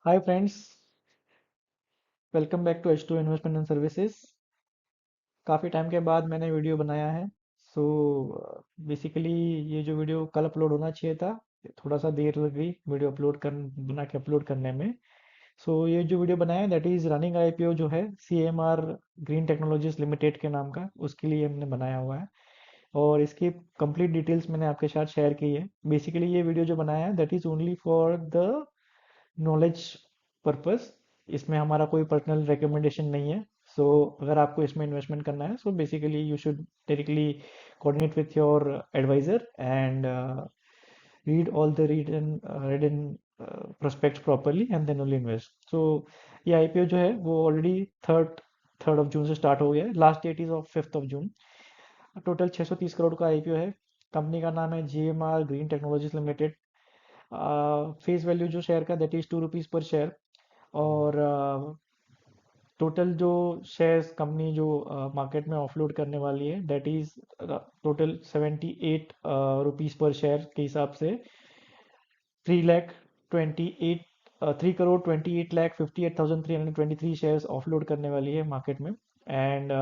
Hi friends, welcome back to H2 investment and services. काफ़ी time के बाद मैंने वीडियो बनाया है। सो बेसिकली ये जो वीडियो कल अपलोड होना चाहिए था, थोड़ा सा देर लग गई वीडियो अपलोड कर बना के अपलोड करने में। सो ये जो वीडियो बनाया है दैट इज़ रनिंग आईपीओ जो है CMR ग्रीन टेक्नोलॉजीज लिमिटेड के नाम का, उसके लिए हमने बनाया हुआ है। और इसकी कंप्लीट डिटेल्स मैंने आपके साथ शेयर की है। बेसिकली ये वीडियो जो बनाया है that is only for the knowledge purpose. इसमें हमारा कोई पर्सनल रिकमेंडेशन नहीं है। सो अगर आपको इसमें इन्वेस्टमेंट करना है so basically you should directly coordinate with your advisor and read all the written prospects properly and then only invest. So ये आईपीओ जो है वो ऑलरेडी थर्ड ऑफ जून से स्टार्ट हो गया है। Last date is of 5 June. Total 630 crore का IPO है। कंपनी का नाम है GMR green technologies limited. Face value जो शेयर का दैट इज ₹2 पर शेयर। और टोटल जो शेयर्स कंपनी जो मार्केट में ऑफलोड करने वाली है that is total 78 rupees per share के हिसाब से 3 करोड़ 28 लाख 58,323 शेयर्स ऑफलोड करने वाली है मार्केट में। एंड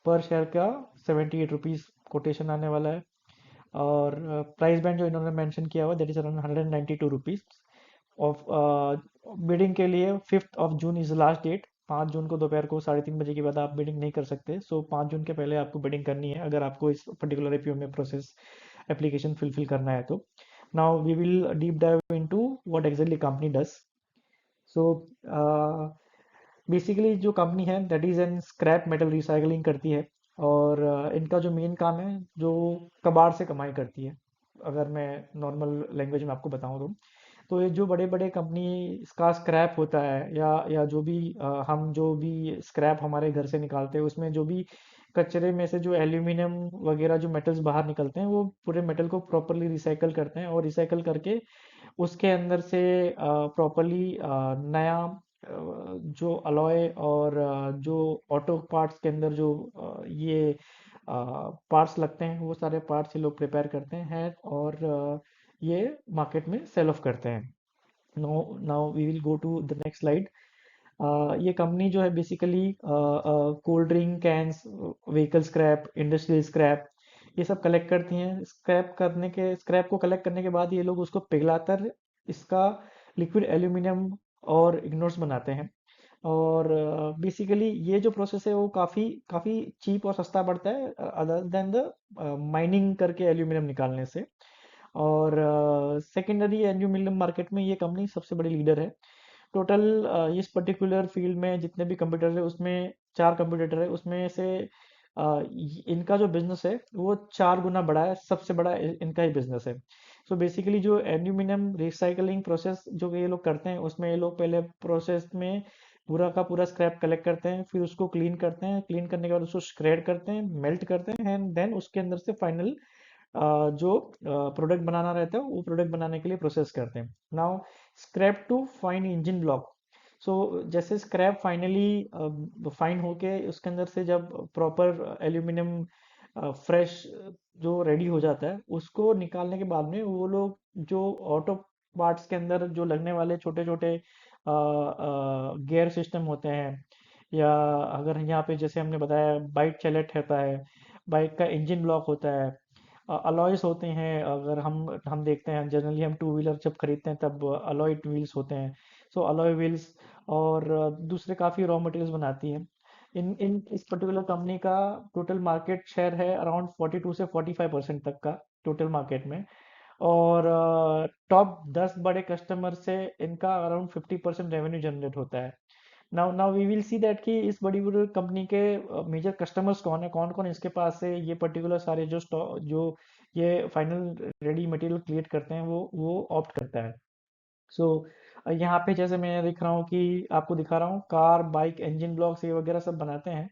पर शेयर का 78 रुपीज़ कोटेशन आने वाला है। और प्राइस बैंड जो इन्होंने मेंशन किया हुआ that is around ₹192 of bidding के लिए। 5 जून इज लास्ट डेट। 5 जून को दोपहर को 3:30 बजे के बाद आप बिडिंग नहीं कर सकते। सो 5 जून के पहले आपको बिडिंग करनी है अगर आपको इस पर्टिकुलर एपीओ में प्रोसेस एप्लीकेशन फुलफिल करना है तो। Now we will deep dive into what exactly company does. So basically जो कंपनी है that is an scrap metal recycling करती है। और इनका जो मेन काम है जो कबाड़ से कमाई करती है। अगर मैं नॉर्मल लैंग्वेज में आपको बताऊं तो ये जो बड़े बड़े कंपनी इसका स्क्रैप होता है या जो भी हम जो भी स्क्रैप हमारे घर से निकालते हैं उसमें जो भी कचरे में से जो एल्यूमिनियम वगैरह जो मेटल्स बाहर निकलते हैं वो पूरे मेटल को प्रॉपरली रिसाइकल करते हैं और रिसाइकल करके उसके अंदर से प्रॉपरली नया जो अलॉय और जो ऑटो पार्ट्स के अंदर जो ये पार्ट्स लगते हैं वो सारे पार्ट्स ये लोग प्रिपेयर करते हैं और ये मार्केट में सेल ऑफ करते हैं। Now now we will go to the next slide. ये कंपनी जो है basically cold drink cans, vehicle scrap, industrial scrap ये सब कलेक्ट करती हैं। स्क्रैप को कलेक्ट करने के बाद ये लोग उसको पिघलाकर इसका लिक्विड एल्यूमिनियम और इग्नोर्स बनाते हैं। और बेसिकली ये जो प्रोसेस है वो काफ़ी काफ़ी चीप और सस्ता पड़ता है अदर देन द माइनिंग करके एल्यूमिनियम निकालने से। और सेकेंडरी एल्यूमिनियम मार्केट में ये कंपनी सबसे बड़ी लीडर है। टोटल इस पर्टिकुलर फील्ड में जितने भी कंप्यूटर है उसमें 4 कंप्यूटर है उसमें से इनका जो बिजनेस है वो 4 गुना बड़ा है। सबसे बड़ा इनका ही बिजनेस है। सो बेसिकली जो एल्यूमिनियम रिसाइकलिंग प्रोसेस जो ये लोग करते हैं उसमें ये लोग पहले प्रोसेस में पूरा का पूरा स्क्रैप कलेक्ट करते हैं, फिर उसको क्लीन करते हैं, क्लीन करने के बाद उसको श्रेड करते हैं, मेल्ट करते हैं एंड देन उसके अंदर से फाइनल जो प्रोडक्ट बनाना रहता है वो प्रोडक्ट बनाने के लिए प्रोसेस करते हैं। Now scrap to fine engine block. So जैसे स्क्रैप फाइनली फाइन होके उसके अंदर से जब प्रॉपर एल्यूमिनियम फ्रेश जो रेडी हो जाता है उसको निकालने के बाद में वो लोग जो ऑटो पार्ट्स के अंदर जो लगने वाले छोटे छोटे गियर सिस्टम होते हैं या अगर यहाँ पे जैसे हमने बताया बाइक चैलेट होता है, बाइक का इंजन ब्लॉक होता है, अलॉयस होते हैं। अगर हम देखते हैं जनरली हम टू व्हीलर जब खरीदते हैं तब अलॉय व्हील्स होते हैं। सो अलॉय व्हील्स और दूसरे काफ़ी रॉ मटेरियल्स बनाती हैं। इन इन इस पर्टिकुलर कंपनी का टोटल मार्केट शेयर है अराउंड 42 से 45% तक का टोटल मार्केट में। और टॉप 10 बड़े कस्टमर से इनका अराउंड 50% रेवेन्यू जनरेट होता है। Now now we will see that कि इस बड़ी बड़ी कंपनी के मेजर कस्टमर्स कौन है, कौन कौन इसके पास से ये पर्टिकुलर सारे जो स्टॉक जो ये फाइनल रेडी मटेरियल क्रिएट करते हैं वो ऑप्ट करता है। सो यहाँ पे जैसे मैं दिख रहा हूँ कि आपको दिखा रहा हूँ कार बाइक इंजन ब्लॉक्स ये वगैरह सब बनाते हैं।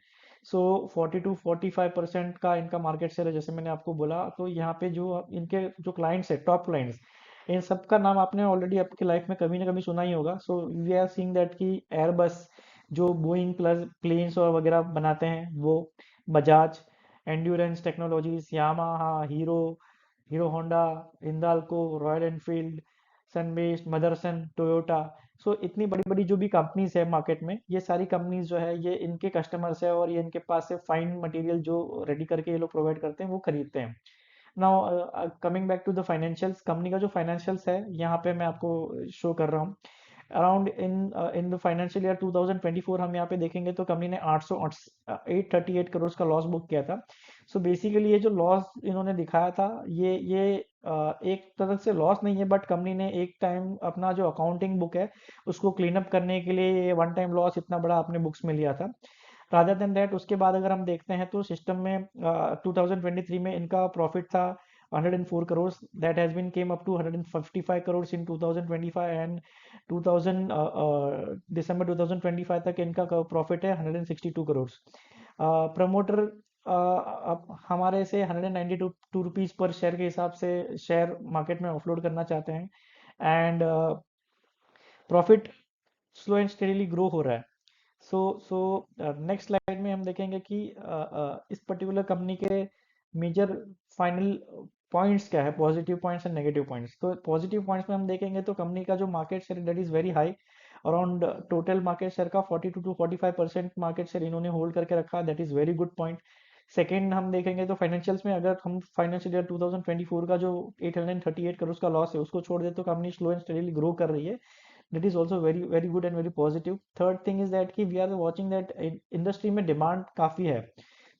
सो 40 to 45% का इनका मार्केट शेयर है जैसे मैंने आपको बोला। तो यहाँ पे जो इनके जो क्लाइंट्स है टॉप क्लाइंट्स इन सब का नाम आपने ऑलरेडी आपकी लाइफ में कभी ना कभी सुना ही होगा। So we are seeing that कि एयरबस जो बोइंग प्लस प्लेन्स और वगैरह बनाते हैं वो, Bajaj, Endurance Technologies, Yamaha, Hero, Hero Honda, Hindalco, Royal Enfield, Sunbest, Motherson, Toyota. So इतनी बड़ी बड़ी जो भी कंपनीज है मार्केट में, ये सारी कंपनीज जो है ये इनके कस्टमर्स है और ये इनके पास से फाइन मटेरियल जो रेडी करके ये लोग प्रोवाइड करते हैं वो खरीदते हैं। Now coming back to the financials, company का जो फाइनेंशियल्स है यहाँ पे मैं आपको शो कर रहा हूँ। Around in the financial year 2024 हम यहाँ पे देखेंगे तो कंपनी ने 838 करोड़ का लॉस बुक किया था। सो बेसिकली ये जो लॉस इन्होंने दिखाया था, ये एक तरह से लॉस नहीं है, बट कंपनी ने एक टाइम अपना जो अकाउंटिंग बुक है उसको क्लीन अप करने के लिए ये वन टाइम लॉस इतना बड़ा अपने बुक्स में लिया था। रादर देन दैट, उसके बाद अगर हम देखते हैं तो सिस्टम में 2023 में इनका प्रॉफिट था 104 crore, that has been came up to 155 crore in 2025, and 2000 दिसंबर 2025 तक इनका प्रॉफिट है 162 करोड़। प्रमोटर अब हमारे से 192 रुपीज पर शेयर के हिसाब से शेयर मार्केट में ऑफलोड करना चाहते हैं, and profit slow and steadily grow हो रहा है। सो सो नेक्स्ट स्लाइड में हम देखेंगे कि इस पर्टिकुलर कंपनी के मेजर फाइनल पॉइंट्स क्या है, positive points and negative points. तो पॉजिटिव पॉइंट्स में हम देखेंगे तो कंपनी का जो market share that is very high, around total market share का 42 टू 45% मार्केट शेयर इन्होंने होल्ड करके रखा, that is very good point. Second हम देखेंगे तो फाइनेंशियल्स में अगर हम फाइनेंशियल ईयर 2024 का जो 838 करोड़ का लॉस है उसको छोड़ दे तो company slow and steadily grow कर रही है, that is also very good and very positive. Third thing is that कि we are watching that industry में डिमांड काफ़ी है।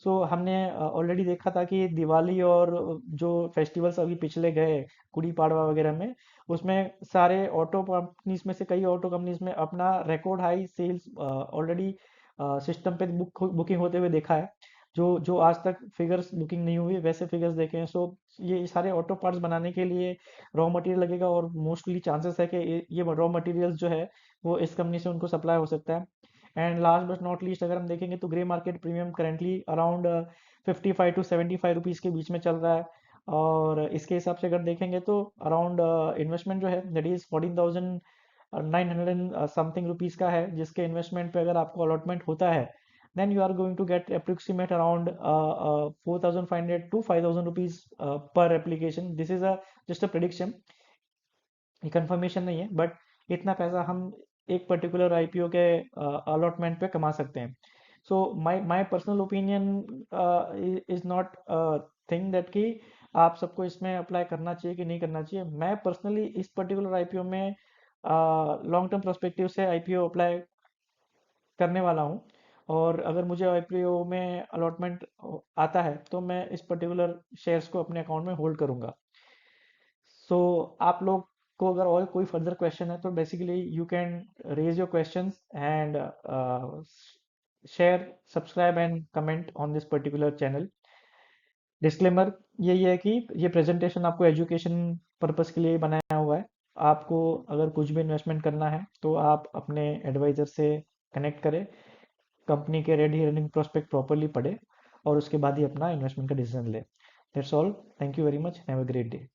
सो हमने ऑलरेडी देखा था कि दिवाली और जो फेस्टिवल्स अभी पिछले गए, गुड़ी पाड़वा वगैरह में, उसमें सारे ऑटो कंपनीज में से कई ऑटो कंपनीज में अपना record high sales already system पे बुकिंग होते हुए देखा है। जो जो आज तक फिगर्स बुकिंग नहीं हुई वैसे फिगर्स देखे हैं। सो ये सारे ऑटो पार्ट्स बनाने के लिए रॉ मटेरियल लगेगा, और मोस्टली चांसेस है कि ये रॉ मटेरियल्स जो है वो इस कंपनी से उनको सप्लाई हो सकता है। And last but not least अगर हम देखेंगे तो grey market premium currently around 55 to 75 rupees के बीच में चल रहा है, और इसके हिसाब से अगर देखेंगे तो अराउंड इन्वेस्टमेंट जो है that is 14,900 and something rupees का है, जिसके इन्वेस्टमेंट पे अगर आपको अलॉटमेंट होता है then you are going to get approximate around 4,500 to 5,000 rupees per application. This is a just a prediction, ये कंफर्मेशन नहीं है, बट इतना पैसा हम एक पर्टिकुलर आईपीओ के अलॉटमेंट पे कमा सकते हैं। So my my personal opinion is not thing that कि आप सबको इसमें अप्लाई करना चाहिए कि नहीं करना चाहिए। मैं पर्सनली इस पर्टिकुलर आईपीओ में लॉन्ग टर्म पर्सपेक्टिव से आईपीओ अप्लाई करने वाला हूँ, और अगर मुझे आईपीओ में अलॉटमेंट आता है तो मैं इस पर्टिकुलर शेयर्स को अपने अकाउंट में होल्ड करूंगा। सो आप लोग को अगर और कोई फर्दर क्वेश्चन है तो basically you can raise your questions and share, subscribe and comment on this particular channel. Disclaimer यही है कि ये प्रेजेंटेशन आपको एजुकेशन पर्पस के लिए बनाया हुआ है। आपको अगर कुछ भी इन्वेस्टमेंट करना है तो आप अपने एडवाइज़र से कनेक्ट करें, कंपनी के रेडी रनिंग प्रोस्पेक्ट प्रॉपरली पढ़े, और उसके बाद ही अपना इन्वेस्टमेंट का डिसीजन ले। That's all, thank you very much, have a great day.